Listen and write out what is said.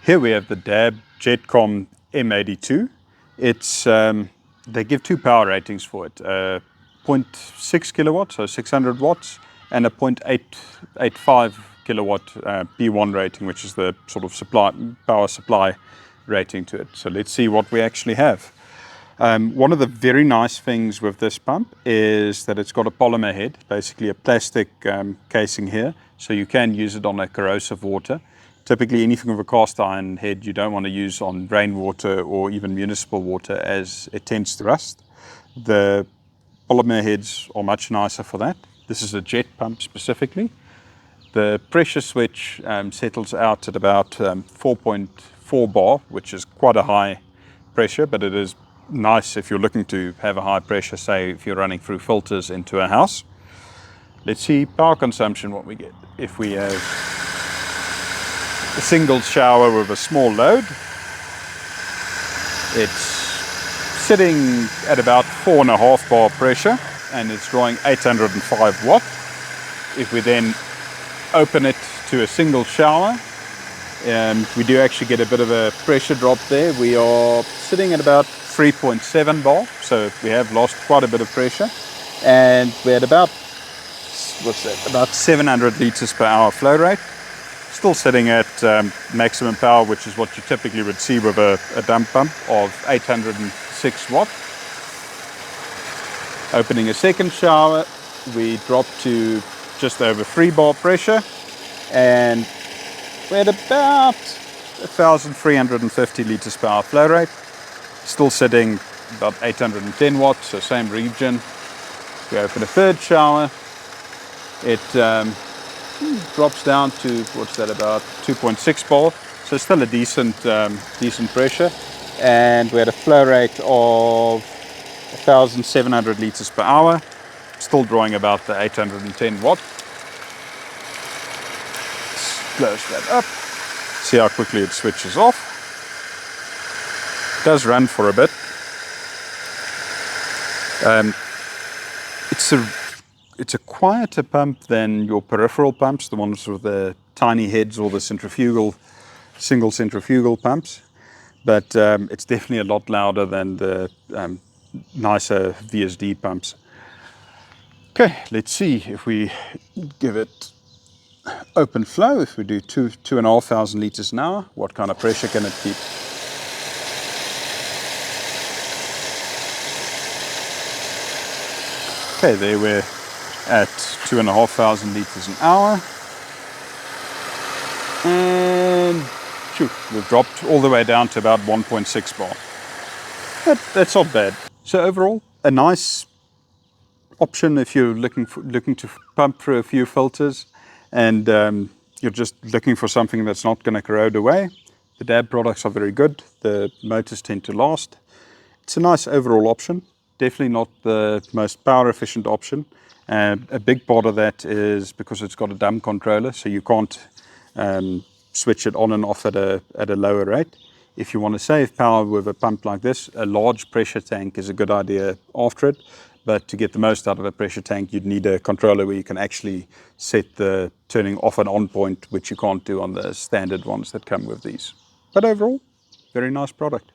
Here we have the DAB JETCOM M82. They give two power ratings for it, 0.6 kilowatts, so 600 watts, and a 0.885 kilowatt P1 rating, which is the sort of power supply rating to it. So let's see what we actually have. One of the very nice things with this pump is that it's got a polymer head, basically a plastic casing here, so you can use it on a corrosive water. Typically anything with a cast iron head you don't want to use on rainwater or even municipal water, as it tends to rust. The polymer heads are much nicer for that. This is a jet pump specifically. The pressure switch settles out at about 4.4 bar, which is quite a high pressure, but it is nice if you're looking to have a high pressure, say if you're running through filters into a house. Let's see power consumption, what we get. If we have a single shower with a small load, it's sitting at about 4.5 bar pressure and it's drawing 805 watt. If we then open it to a single shower, we do actually get a bit of a pressure drop there. We are sitting at about 3.7 bar, so we have lost quite a bit of pressure, and we're at about, about 700 liters per hour flow rate. Still sitting at maximum power, which is what you typically would see with a dump pump of 806 watt. Opening a second shower, we drop to just over 3 bar pressure, and we're at about 1,350 liters per hour flow rate. Still sitting about 810 watts, so same region. We open a third shower, it drops down to, what's that, about 2.6 bar, so still a decent pressure, and we're at a flow rate of 1,700 liters per hour, still drawing about the 810 watt. Let's close that up, see how quickly it switches off. It does run for a bit. It's a quieter pump than your peripheral pumps, the ones with the tiny heads or the single centrifugal pumps, but it's definitely a lot louder than the nicer VSD pumps. Okay, let's see if we give it open flow. If we do 2,500 liters an hour, what kind of pressure can it keep? Okay, there we're at 2,500 liters an hour, and we've dropped all the way down to about 1.6 bar. That's not bad. So overall, a nice option if you're looking to pump through a few filters, and you're just looking for something that's not going to corrode away. The DAB products are very good. The motors tend to last. It's a nice overall option. Definitely not the most power efficient option. A big part of that is because it's got a dumb controller, so you can't switch it on and off at a lower rate. If you want to save power with a pump like this, a large pressure tank is a good idea after it. But to get the most out of a pressure tank, you'd need a controller where you can actually set the turning off and on point, which you can't do on the standard ones that come with these. But overall, very nice product.